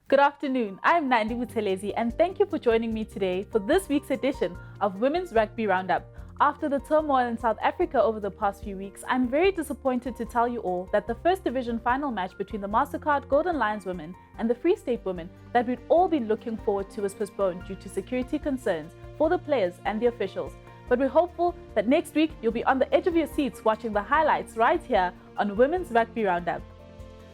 Good afternoon, I'm Nandi Buthelezi and thank you for joining me today for this week's edition of Women's Rugby Roundup. After the turmoil in South Africa over the past few weeks, I'm very disappointed to tell you all that the First Division final match between the Mastercard Golden Lions women and the Free State women that we'd all been looking forward to was postponed due to security concerns for the players and the officials. But we're hopeful that next week you'll be on the edge of your seats watching the highlights right here on Women's Rugby Roundup.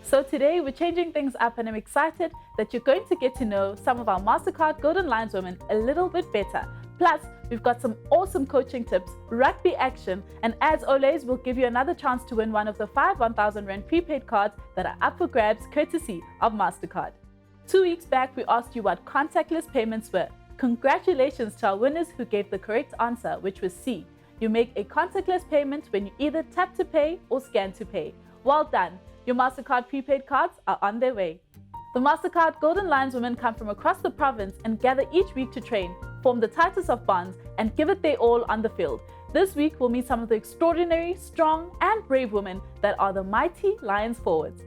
So today we're changing things up and I'm excited that you're going to get to know some of our Mastercard Golden Lions women a little bit better. Plus, we've got some awesome coaching tips, rugby action, and as always, we'll give you another chance to win one of the 5 1,000 Rand prepaid cards that are up for grabs courtesy of Mastercard. 2 weeks back, we asked you what contactless payments were. Congratulations to our winners who gave the correct answer, which was C. You make a contactless payment when you either tap to pay or scan to pay. Well done. Your Mastercard prepaid cards are on their way. The Mastercard Golden Lions women come from across the province and gather each week to train, form the tightest of bonds, and give it their all on the field. This week, we'll meet some of the extraordinary, strong, and brave women that are the mighty Lions forwards.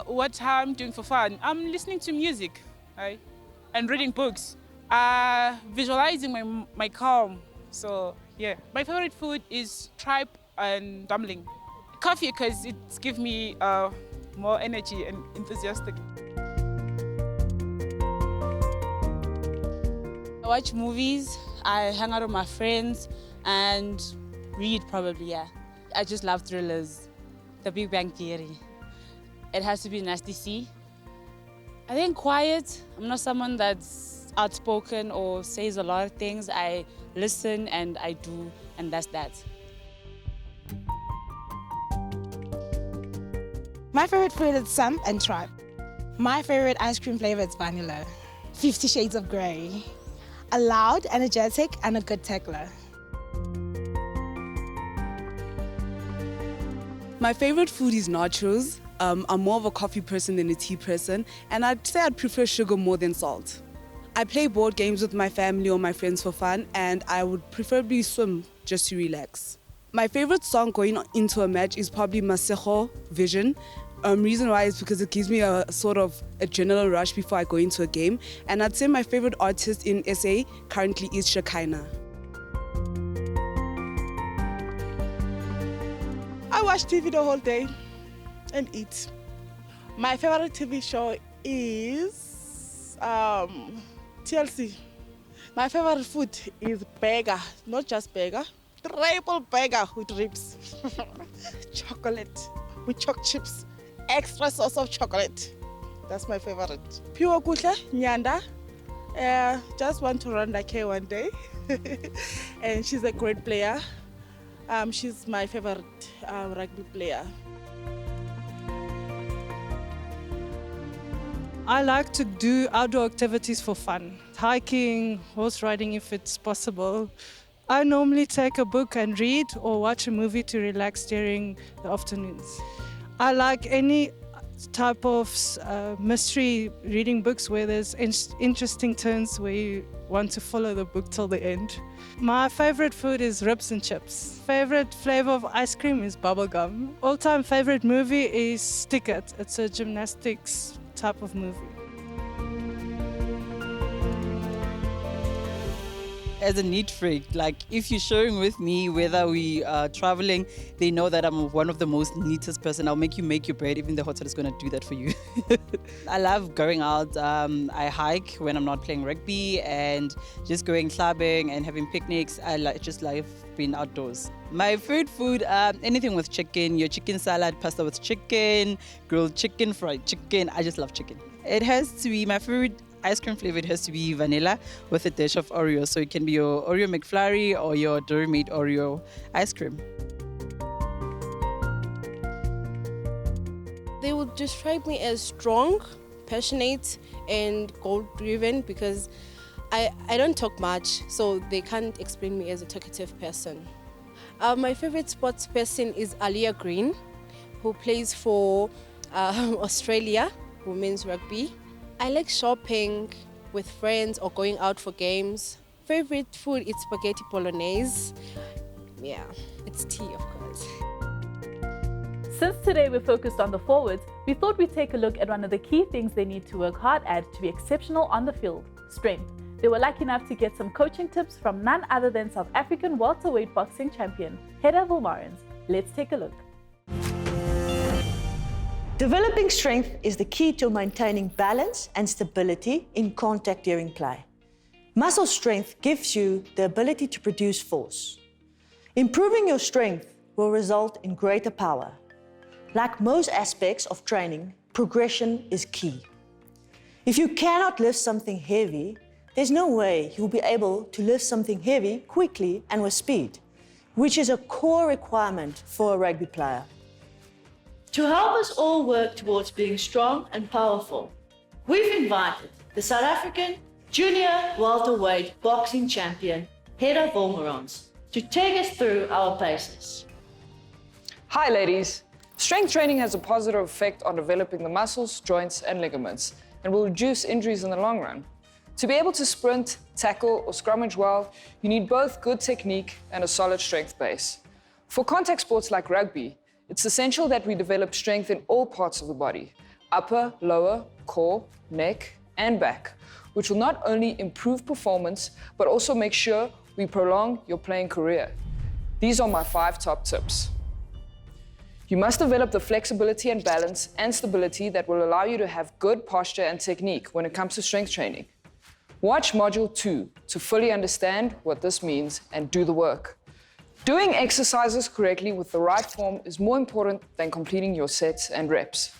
What I'm doing for fun? I'm listening to music, right? And reading books. Visualizing my calm. So yeah, my favorite food is tripe and dumpling. Coffee because it gives me more energy and enthusiastic. I watch movies, I hang out with my friends and read probably, yeah. I just love thrillers. The Big Bang Theory. It has to be Nasty C. I think quiet. I'm not someone that's outspoken or says a lot of things. I listen and I do, and that's that. My favorite food is Sam and tripe. My favorite ice cream flavor is vanilla. 50 Shades of Grey. A loud, energetic, and a good tackler. My favorite food is nachos. I'm more of a coffee person than a tea person, and I'd say I'd prefer sugar more than salt. I play board games with my family or my friends for fun, and I would preferably swim just to relax. My favorite song going into a match is probably Masego Vision. Reason why is because it gives me a sort of adrenaline rush before I go into a game, and I'd say my favorite artist in SA currently is Shekinah. I watch TV the whole day and eat. My favorite TV show is TLC. My favorite food is burger, not just burger, triple burger with ribs. Chocolate with choc chips, extra sauce of chocolate. That's my favorite. Pure Kusha, Nyanda. Just want to run like her one day. And she's a great player. She's my favorite rugby player. I like to do outdoor activities for fun. Hiking, horse riding if it's possible. I normally take a book and read or watch a movie to relax during the afternoons. I like any type of mystery reading books where there's interesting turns where you want to follow the book till the end. My favorite food is ribs and chips. Favorite flavor of ice cream is bubblegum. All-time favorite movie is Stick It. It's a gymnastics type of movie. As a neat freak, like if you're sharing with me, whether we are traveling, they know that I'm one of the most neatest person. I'll make you make your bed, even the hotel is going to do that for you. I love going out. I hike when I'm not playing rugby and just going clubbing and having picnics. Just love being outdoors. My favorite food, anything with chicken, your chicken salad, pasta with chicken, grilled chicken, fried chicken. I just love chicken. It has to be my favorite ice cream flavor. It has to be vanilla with a dash of Oreo. So it can be your Oreo McFlurry or your Dairy Made Oreo ice cream. They would describe me as strong, passionate, and goal-driven because I don't talk much, so they can't explain me as a talkative person. My favorite sports person is Alia Green, who plays for Australia, women's rugby. I like shopping with friends or going out for games. Favorite food is spaghetti bolognese. Yeah, it's tea, of course. Since today we're focused on the forwards, we thought we'd take a look at one of the key things they need to work hard at to be exceptional on the field: strength. They were lucky enough to get some coaching tips from none other than South African welterweight boxing champion, Hedda Vilmarens. Let's take a look. Developing strength is the key to maintaining balance and stability in contact during play. Muscle strength gives you the ability to produce force. Improving your strength will result in greater power. Like most aspects of training, progression is key. If you cannot lift something heavy, there's no way you'll be able to lift something heavy quickly and with speed, which is a core requirement for a rugby player. To help us all work towards being strong and powerful, we've invited the South African junior welterweight boxing champion, Hedda Vilmarens, to take us through our paces. Hi ladies! Strength training has a positive effect on developing the muscles, joints and ligaments and will reduce injuries in the long run. To be able to sprint, tackle or scrummage well, you need both good technique and a solid strength base. For contact sports like rugby, it's essential that we develop strength in all parts of the body: upper, lower, core, neck and back, which will not only improve performance, but also make sure we prolong your playing career. These are my 5 top tips. You must develop the flexibility and balance and stability that will allow you to have good posture and technique when it comes to strength training. Watch Module 2 to fully understand what this means and do the work. Doing exercises correctly with the right form is more important than completing your sets and reps.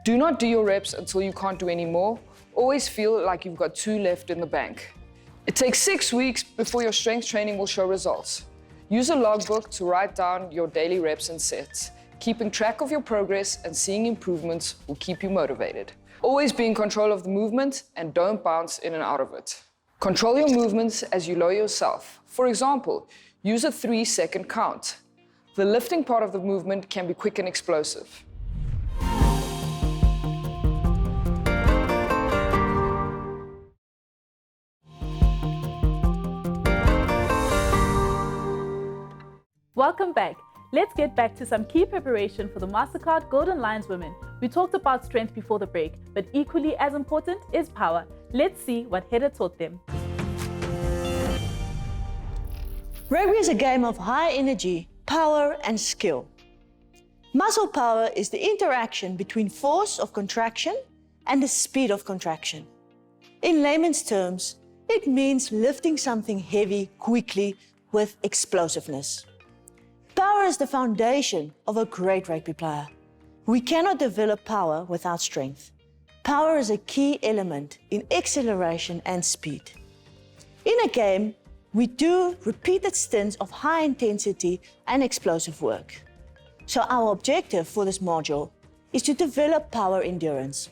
Do not do your reps until you can't do any more. Always feel like you've got 2 left in the bank. It takes 6 weeks before your strength training will show results. Use a logbook to write down your daily reps and sets. Keeping track of your progress and seeing improvements will keep you motivated. Always be in control of the movement and don't bounce in and out of it. Control your movements as you lower yourself. For example, use a 3-second count. The lifting part of the movement can be quick and explosive. Welcome back. Let's get back to some key preparation for the Mastercard Golden Lions women. We talked about strength before the break, but equally as important is power. Let's see what Hedda taught them. Rugby is a game of high energy, power and skill. Muscle power is the interaction between force of contraction and the speed of contraction. In layman's terms, it means lifting something heavy quickly with explosiveness. Power is the foundation of a great rugby player. We cannot develop power without strength. Power is a key element in acceleration and speed. In a game, we do repeated stints of high intensity and explosive work. So our objective for this module is to develop power endurance.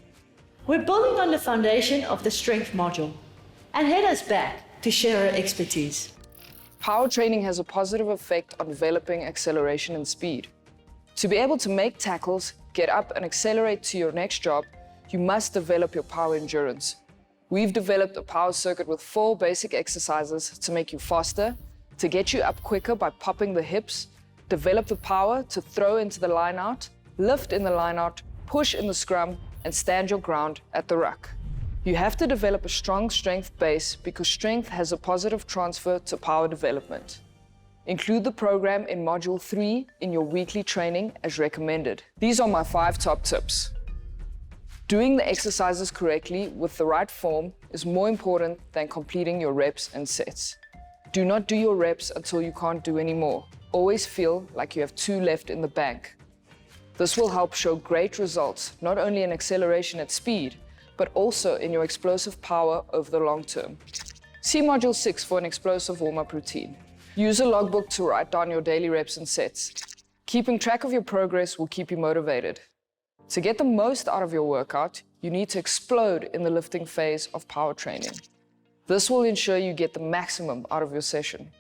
We're building on the foundation of the strength module, and Hedda's back to share her expertise. Power training has a positive effect on developing acceleration and speed. To be able to make tackles, get up and accelerate to your next job, you must develop your power endurance. We've developed a power circuit with 4 basic exercises to make you faster, to get you up quicker by popping the hips, develop the power to throw into the line out, lift in the line out, push in the scrum, and stand your ground at the ruck. You have to develop a strong strength base because strength has a positive transfer to power development. Include the program in Module 3 in your weekly training as recommended. These are my 5 top tips. Doing the exercises correctly with the right form is more important than completing your reps and sets. Do not do your reps until you can't do any more. Always feel like you have 2 left in the bank. This will help show great results, not only in acceleration at speed, but also in your explosive power over the long term. See Module 6 for an explosive warm-up routine. Use a logbook to write down your daily reps and sets. Keeping track of your progress will keep you motivated. To get the most out of your workout, you need to explode in the lifting phase of power training. This will ensure you get the maximum out of your session.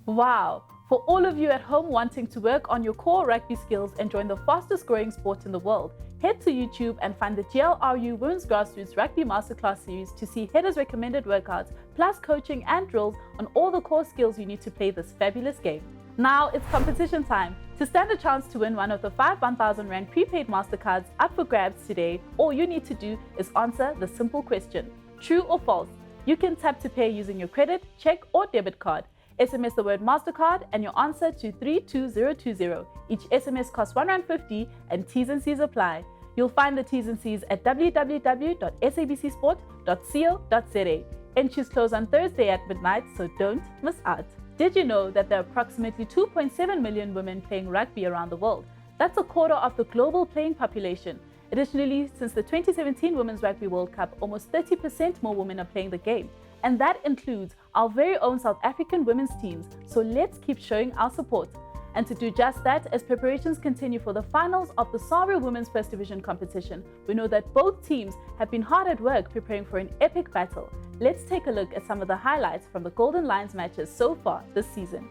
Wow! For all of you at home wanting to work on your core rugby skills and join the fastest growing sport in the world, head to YouTube and find the GLRU Women's Grassroots Rugby Masterclass series to see Hedda's recommended workouts, plus coaching and drills on all the core skills you need to play this fabulous game. Now it's competition time. To stand a chance to win one of the 5 1,000 Rand prepaid Mastercards up for grabs today, all you need to do is answer the simple question: true or false? You can tap to pay using your credit, check or debit card. SMS the word Mastercard and your answer to 32020. Each SMS costs R1.50 and T's and C's apply. You'll find the T's and C's at www.sabcsport.co.za. Entries close on Thursday at midnight, so don't miss out. Did you know that there are approximately 2.7 million women playing rugby around the world? That's a quarter of the global playing population. Additionally, since the 2017 Women's Rugby World Cup, almost 30% more women are playing the game. And that includes our very own South African women's teams. So let's keep showing our support. And to do just that, as preparations continue for the finals of the SARU Women's First Division competition, we know that both teams have been hard at work preparing for an epic battle. Let's take a look at some of the highlights from the Golden Lions matches so far this season.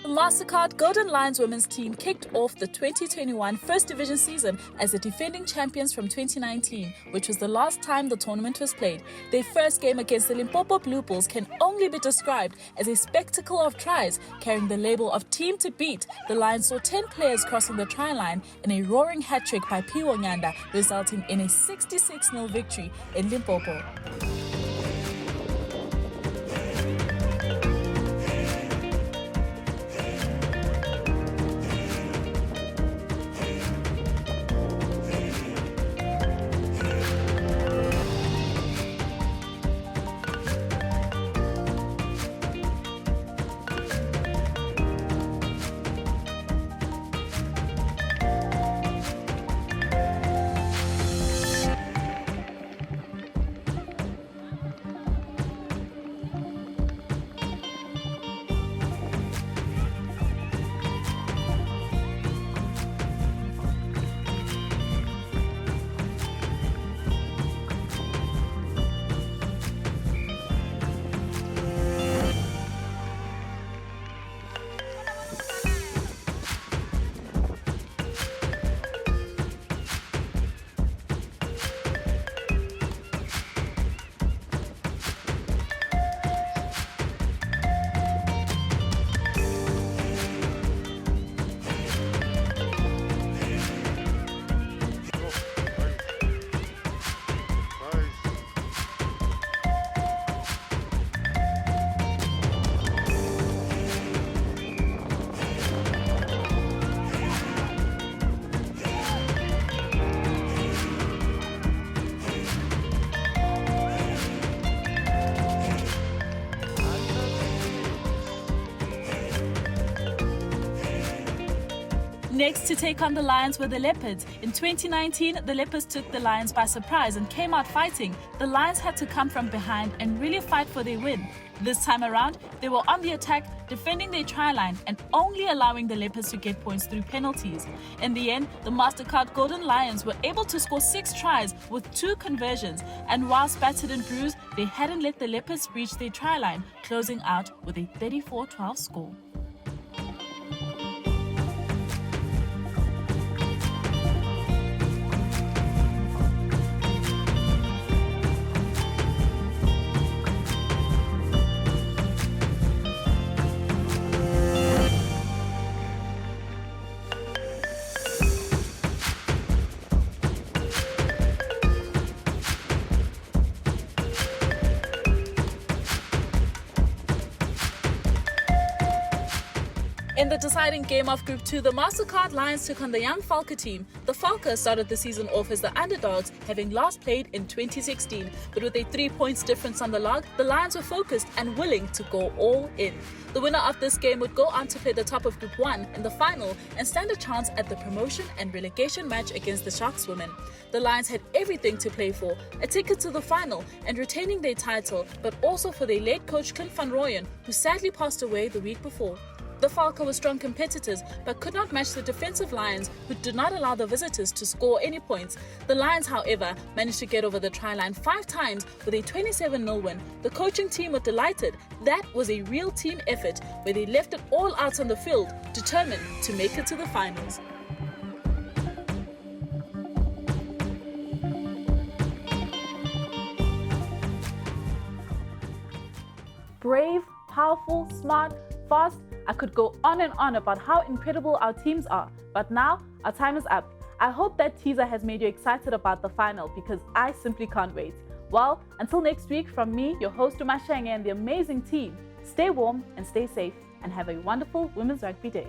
The Mastercard Golden Lions women's team kicked off the 2021 First Division season as the defending champions from 2019, which was the last time the tournament was played. Their first game against the Limpopo Blue Bulls can only be described as a spectacle of tries. Carrying the label of team to beat, the Lions saw 10 players crossing the try line in a roaring hat-trick by Piwo Nyanda, resulting in a 66-0 victory in Limpopo. Next to take on the Lions were the Leopards. In 2019, the Leopards took the Lions by surprise and came out fighting. The Lions had to come from behind and really fight for their win. This time around, they were on the attack, defending their try line and only allowing the Leopards to get points through penalties. In the end, the Mastercard Golden Lions were able to score 6 tries with 2 conversions, and while battered and bruised, they hadn't let the Leopards reach their try line, closing out with a 34-12 score. In the deciding game of Group 2, the Mastercard Lions took on the young Falca team. The Falca started the season off as the underdogs, having last played in 2016. But with a 3 points difference on the log, the Lions were focused and willing to go all in. The winner of this game would go on to play the top of Group 1 in the final and stand a chance at the promotion and relegation match against the Sharks women. The Lions had everything to play for: a ticket to the final and retaining their title, but also for their late coach Clint van Rooyen, who sadly passed away the week before. The Falca were strong competitors but could not match the defensive Lions, who did not allow the visitors to score any points. The Lions, however, managed to get over the try line 5 times with a 27-0 win. The coaching team were delighted. That was a real team effort where they left it all out on the field, determined to make it to the finals. Brave, powerful, smart, fast. I could go on and on about how incredible our teams are, but now our time is up. I hope that teaser has made you excited about the final because I simply can't wait. Well, until next week, from me, your host Umashenge, and the amazing team, stay warm and stay safe, and have a wonderful Women's Rugby Day.